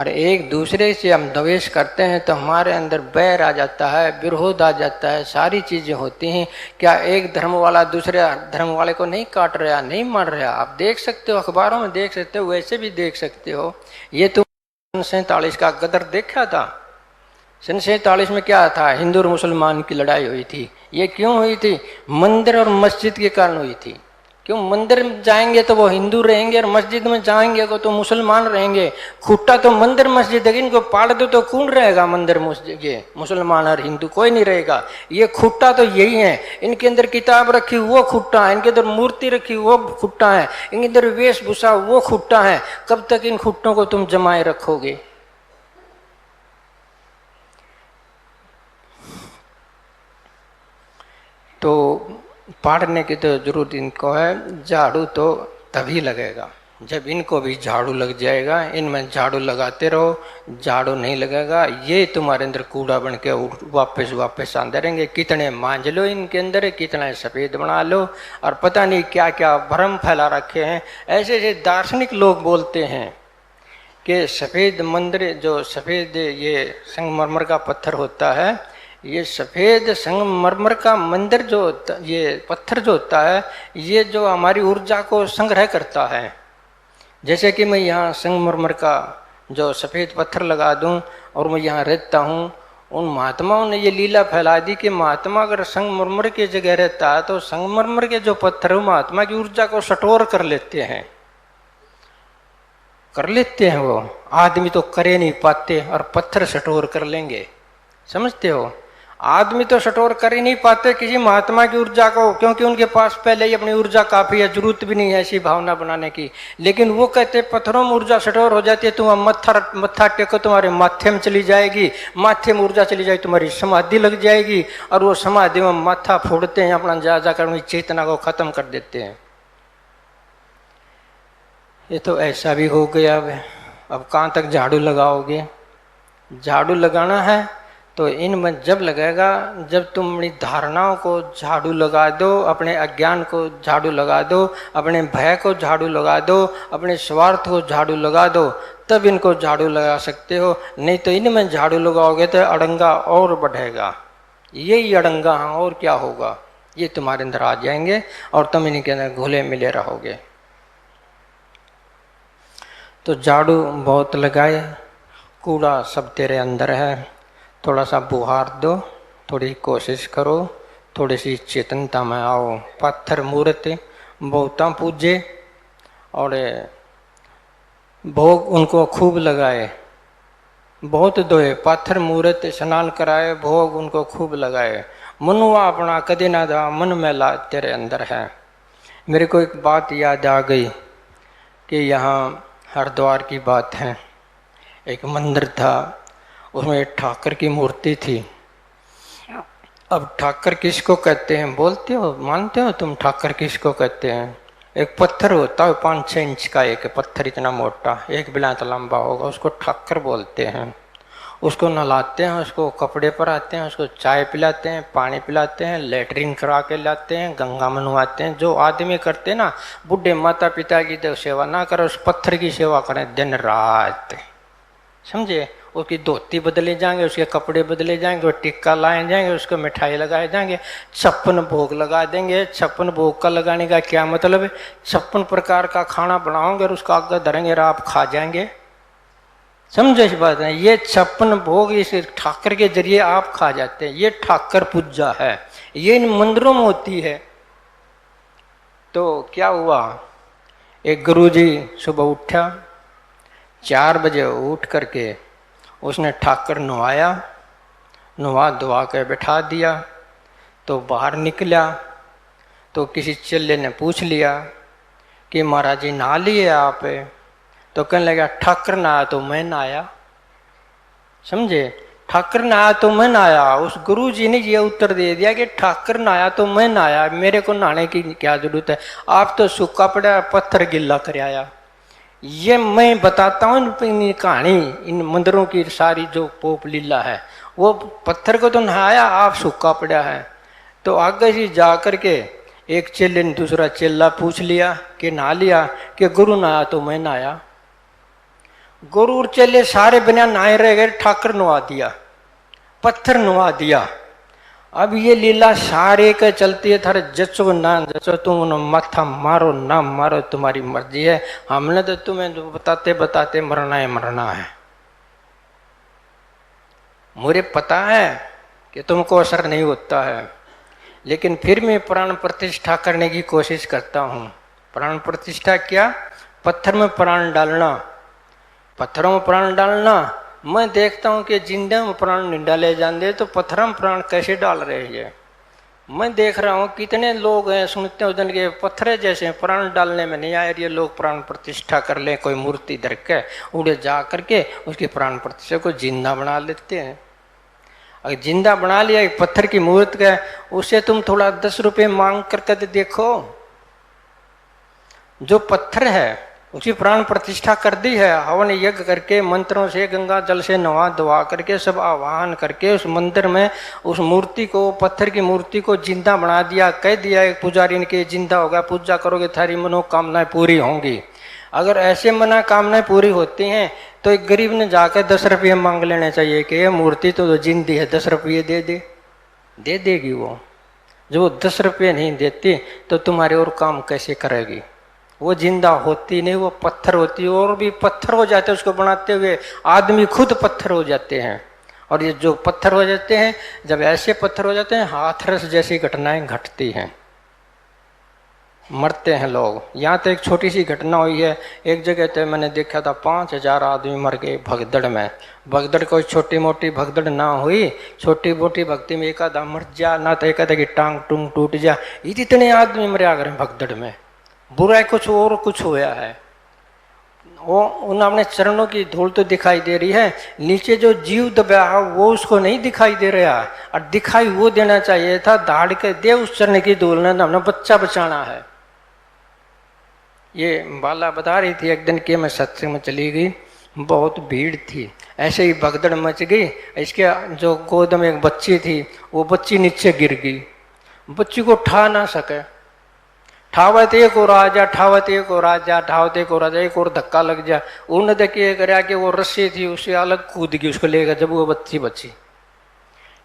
और एक दूसरे से हम द्वेष करते हैं तो हमारे अंदर बैर आ जाता है, विरोध आ जाता है, सारी चीजें होती हैं। क्या एक धर्म वाला दूसरे धर्म वाले को नहीं काट रहा, नहीं मार रहा? आप देख सकते हो, अखबारों में देख सकते हो, वैसे भी देख सकते हो। ये तो 47 का गदर देखा था। 47 में क्या था? हिंदू और मुसलमान की लड़ाई हुई थी। ये क्यों हुई थी? मंदिर और मस्जिद के कारण हुई थी। क्यों? मंदिर में जाएंगे तो वो हिंदू रहेंगे और मस्जिद में जाएंगे तो मुसलमान रहेंगे। खुट्टा तो मंदिर मस्जिद है, इनको पाड़ दो तो कौन रहेगा? मंदिर मस्जिद, ये मुसलमान और हिंदू कोई नहीं रहेगा। ये खुट्टा तो यही है। इनके अंदर किताब रखी वो खुट्टा है, इनके अंदर मूर्ति रखी वो खुट्टा है, इनके अंदर वेशभूषा वो खुट्टा है। कब तक इन खुट्टों को तुम जमाए रखोगे? तो पाड़ने की तो जरूरत इनको है। झाड़ू तो तभी लगेगा जब इनको भी झाड़ू लग जाएगा। इनमें झाड़ू लगाते रहो, झाड़ू नहीं लगेगा ये तुम्हारे अंदर कूड़ा बन के वापस आते रहेंगे। कितने मांझ लो इनके अंदर, कितने सफ़ेद बना लो, और पता नहीं क्या क्या भ्रम फैला रखे हैं। ऐसे ऐसे दार्शनिक लोग बोलते हैं कि सफ़ेद मंदिर, जो सफ़ेद ये संगमरमर का पत्थर होता है, ये सफ़ेद संगमरमर का मंदिर जो ये पत्थर जो होता है, ये जो हमारी ऊर्जा को संग्रह करता है। जैसे कि मैं यहाँ संगमरमर का जो सफ़ेद पत्थर लगा दूँ और मैं यहाँ रहता हूँ, उन महात्माओं ने ये लीला फैला दी कि महात्मा अगर संगमरमर की जगह रहता है तो संगमरमर के जो पत्थर है महात्मा की ऊर्जा को स्टोर कर लेते हैं, वो आदमी तो करे नहीं पाते और पत्थर स्टोर कर लेंगे। समझते हो? आदमी तो स्टोर कर ही नहीं पाते किसी महात्मा की ऊर्जा को, क्योंकि उनके पास पहले ही अपनी ऊर्जा काफी है, जरूरत भी नहीं है ऐसी भावना बनाने की। लेकिन वो कहते पत्थरों में ऊर्जा स्टोर हो जाती है, तुम मत्था टेको तुम्हारे माथे में चली जाएगी, माथे में ऊर्जा चली जाएगी, तुम्हारी समाधि लग जाएगी, और वो समाधि में माथा फोड़ते हैं, अपना जा जाकर अपनी चेतना को खत्म कर देते हैं। ये तो ऐसा भी हो गया। अब कहाँ तक झाड़ू लगाओगे? झाड़ू लगाना है तो इनमें जब लगेगा जब तुम अपनी धारणाओं को झाड़ू लगा दो, अपने अज्ञान को झाड़ू लगा दो, अपने भय को झाड़ू लगा दो, अपने स्वार्थ को झाड़ू लगा दो, तब इनको झाड़ू लगा सकते हो। नहीं तो इनमें झाड़ू लगाओगे तो अड़ंगा और बढ़ेगा। यही अड़ंगा हाँ, और क्या होगा? ये तुम्हारे अंदर आ जाएंगे और तुम इनके अंदर घुले मिले रहोगे। तो झाड़ू बहुत लगाए, कूड़ा सब तेरे अंदर है। थोड़ा सा बुहार दो, थोड़ी कोशिश करो, थोड़ी सी चेतनता में आओ। पत्थर मूर्ति बहुता पूजे और भोग उनको खूब लगाए, बहुत दोए, पत्थर मूर्ति स्नान कराए, भोग उनको खूब लगाए। मनुआ अपना कदे ना दा, मन मैला तेरे अंदर है। मेरे को एक बात याद आ गई कि यहाँ हरिद्वार की बात है। एक मंदिर था, उसमें एक ठाकर की मूर्ति थी। अब ठाकर किसको कहते हैं बोलते हो, मानते हो तुम? ठाकर किसको कहते हैं? एक पत्थर होता है 5-6 इंच का, एक पत्थर इतना मोटा, एक बिलात लंबा होगा, उसको ठाकर बोलते हैं। उसको नहलाते हैं, उसको कपड़े पर आते हैं, उसको चाय पिलाते हैं, पानी पिलाते हैं, लेटरिन करा के लाते हैं, गंगा में नहवाते हैं। जो आदमी करते ना, बुढ़े माता पिता की तो सेवा ना करो, उस पत्थर की सेवा करें दिन रात। समझे? उसकी धोती बदले जाएंगे, उसके कपड़े बदले जाएंगे, वो टिक्का लाए जाएंगे, उसको मिठाई लगाए जाएंगे, 56 भोग लगा देंगे। 56 भोग का लगाने का क्या मतलब है? 56 प्रकार का खाना बनाओगे और उसका आगे धरेंगे और आप खा जाएंगे। समझो इस बात है? ये 56 भोग इस ठाकर के जरिए आप खा जाते हैं। ये ठाकर पूजा है, ये इन मंदिरों में होती है। तो क्या हुआ, एक गुरुजी सुबह उठा, 4 बजे उठ करके उसने ठाकर नहवाया, नहवा धोवा के बैठा दिया। तो बाहर निकला तो किसी चेले ने पूछ लिया कि महाराज जी नहा लिए आप? तो कहने लगा ठाकर नहाया तो मैं नहाया। समझे? ठाकर नहाया तो मैं नहाया। उस गुरु जी ने ये उत्तर दे दिया कि ठाकर नहाया तो मैं नहाया, मेरे को नहाने की क्या जरूरत है? आप तो सूखा पड़ा पत्थर गिल्ला कर आया। ये मैं बताता हूँ इन कहानी, इन मंदिरों की सारी जो पोप लीला है, वो पत्थर को तो नहाया, आप सूखा पड़ा है। तो आगे से जा करके एक चेले ने दूसरा चेला पूछ लिया कि नहा लिया? कि गुरु नहाया तो मैं नहाया। गुरु चेले सारे बिना नहाए रह गए, ठाकर नुआ दिया, पत्थर नुआ दिया। अब ये लीला सारे के चलती है, थारे जचो ना जचो, तुम उन्हें माथा मारो ना मारो, तुम्हारी मर्जी है। हमने तो तुम्हें बताते बताते मरना है, मरना है। मुझे पता है कि तुमको असर नहीं होता है, लेकिन फिर मैं प्राण प्रतिष्ठा करने की कोशिश करता हूँ। प्राण प्रतिष्ठा क्या? पत्थर में प्राण डालना, पत्थरों में प्राण डालना। मैं देखता हूँ कि जिंदे में प्राण नहीं डाले जाते तो पत्थरों में प्राण कैसे डाल रहे हैं। मैं देख रहा हूँ कितने लोग हैं, सुनते हो जन के पत्थरे जैसे प्राण डालने में नहीं आए। ये लोग प्राण प्रतिष्ठा कर ले, कोई मूर्ति धर के उड़े जा करके उसकी प्राण प्रतिष्ठा को जिंदा बना लेते हैं। अगर जिंदा बना लिया एक पत्थर की मूर्ति का, उसे तुम थोड़ा 10 रुपये मांग करके देखो। जो पत्थर है उसकी प्राण प्रतिष्ठा कर दी है, हवन यज्ञ करके मंत्रों से गंगा जल से नवा धवा करके सब आवाहन करके उस मंदिर में उस मूर्ति को, पत्थर की मूर्ति को जिंदा बना दिया। कह दिया एक पुजारी ने कि जिंदा होगा, पूजा करोगे थारी मनोकामनाएं पूरी होंगी। अगर ऐसे मनोकामनाएं पूरी होती हैं तो एक गरीब ने जाकर 10 रुपये मांग लेने चाहिए कि ये मूर्ति तो जिंदी है, 10 रुपये दे देगी वो। जब वो 10 रुपये नहीं देती तो तुम्हारे और काम कैसे करेगी? वो जिंदा होती नहीं, वो पत्थर होती है। और भी पत्थर हो जाते हैं उसको बनाते हुए, आदमी खुद पत्थर हो जाते हैं। और ये जो पत्थर हो जाते हैं, जब ऐसे पत्थर हो जाते हैं, हाथरस जैसी घटनाएं घटती हैं, मरते हैं लोग। यहाँ तो एक छोटी सी घटना हुई है, एक जगह तो मैंने देखा था 5000 आदमी मर गए भगदड़ में। भगदड़ कोई छोटी मोटी भगदड़ ना हुई, छोटी मोटी भक्ति में एक आधा मर जा, ना तो एक आधा की टांग टूंग टूट जा, इतने आदमी मरे अगर भगदड़ में। बुरा कुछ और कुछ हुआ है। वो उन अपने चरणों की धूल तो दिखाई दे रही है, नीचे जो जीव दबा है वो उसको नहीं दिखाई दे रहा। और दिखाई वो देना चाहिए था, दाढ़ के दे उस चरण की धूल ने, हमने बच्चा बचाना है। ये बाला बता रही थी एक दिन कि मैं सत्संग में चली गई, बहुत भीड़ थी, ऐसे ही भगदड़ मच गई। इसके जो गोद में एक बच्ची थी, वो बच्ची नीचे गिर गई, बच्ची को उठा ना सके। ठावत एक और राजा, ठावत एक और राजा, ठावत एक और राजा, एक और धक्का लग जा। उन्होंने देखिए कराया कि वो रस्सी थी उससे अलग कूद गई उसको लेकर, जब वो बच्ची बची।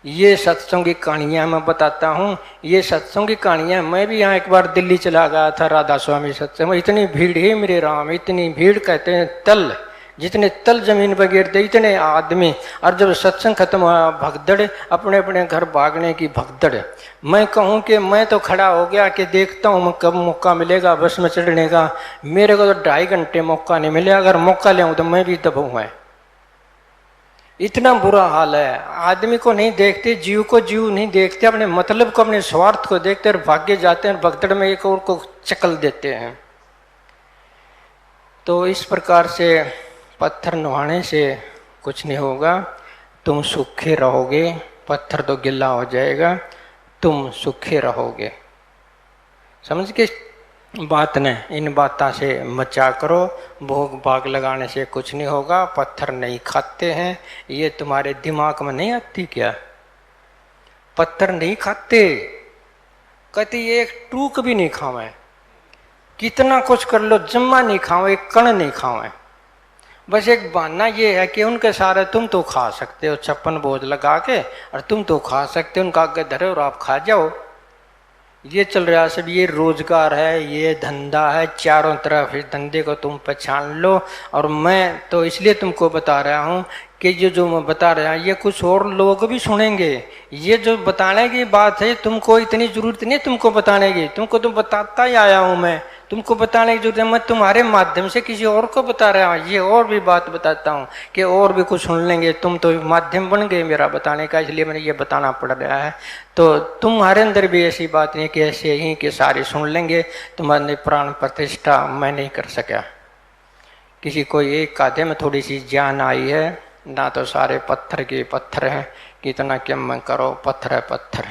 ये सत्संग की कहानियां मैं बताता हूँ, ये सत्संग की कहानियां। मैं भी यहाँ एक बार दिल्ली चला गया था राधा स्वामी सत्संग में, इतनी भीड़ है मेरे राम, इतनी भीड़, कहते हैं तल, जितने तल जमीन पर गिरते इतने आदमी। और जब सत्संग खत्म हुआ, भगदड़, अपने अपने घर भागने की भगदड़। मैं कहूँ कि मैं तो खड़ा हो गया कि देखता हूँ मैं कब मौका मिलेगा बस में चढ़ने का। मेरे को तो 2.5 घंटे मौका नहीं मिले, अगर मौका ले तो मैं भी दबाऊँ है। इतना बुरा हाल है, आदमी को नहीं देखते, जीव को जीव नहीं देखते, अपने मतलब को, अपने स्वार्थ को देखते और भाग्य जाते हैं, भगदड़ में एक और को चकल देते हैं। तो इस प्रकार से पत्थर नुहाने से कुछ नहीं होगा, तुम सूखे रहोगे, पत्थर तो गिल्ला हो जाएगा, तुम सूखे रहोगे। समझ के बात ने, इन बातों से बचा करो। भोग भाग लगाने से कुछ नहीं होगा, पत्थर नहीं खाते हैं, ये तुम्हारे दिमाग में नहीं आती क्या? पत्थर नहीं खाते, कहती एक टूक भी नहीं खावे, कितना कुछ कर लो जम्मा नहीं खाओ, एक कण नहीं खाओ। बस एक बहाना ये है कि उनके सारे तुम तो खा सकते हो, 56 भोज लगा के, और तुम तो खा सकते हो, उनका आगे धरे और आप खा जाओ। ये चल रहा है सब, ये रोजगार है, ये धंधा है, चारों तरफ इस धंधे को तुम पहचान लो। और मैं तो इसलिए तुमको बता रहा हूँ कि ये जो मैं बता रहा हूँ ये कुछ और लोग भी सुनेंगे। ये जो बताने की बात है, तुमको इतनी जरूरत नहीं तुमको बताने की, तुमको तो बताता ही आया हूँ मैं, तुमको बताने की जरूरत है, मैं तुम्हारे माध्यम से किसी और को बता रहा हूँ। ये और भी बात बताता हूँ कि और भी कुछ सुन लेंगे, तुम तो माध्यम बन गए मेरा बताने का, इसलिए मैंने ये बताना पड़ रहा है। तो तुम्हारे अंदर भी ऐसी बात नहीं कि ऐसे ही कि सारे सुन लेंगे। तुम्हारे प्राण प्रतिष्ठा मैं नहीं कर सका, किसी को एक आधे में थोड़ी सी जान आई है, ना तो सारे पत्थर के पत्थर हैं, कितना क्या मैं करो, पत्थर है पत्थर।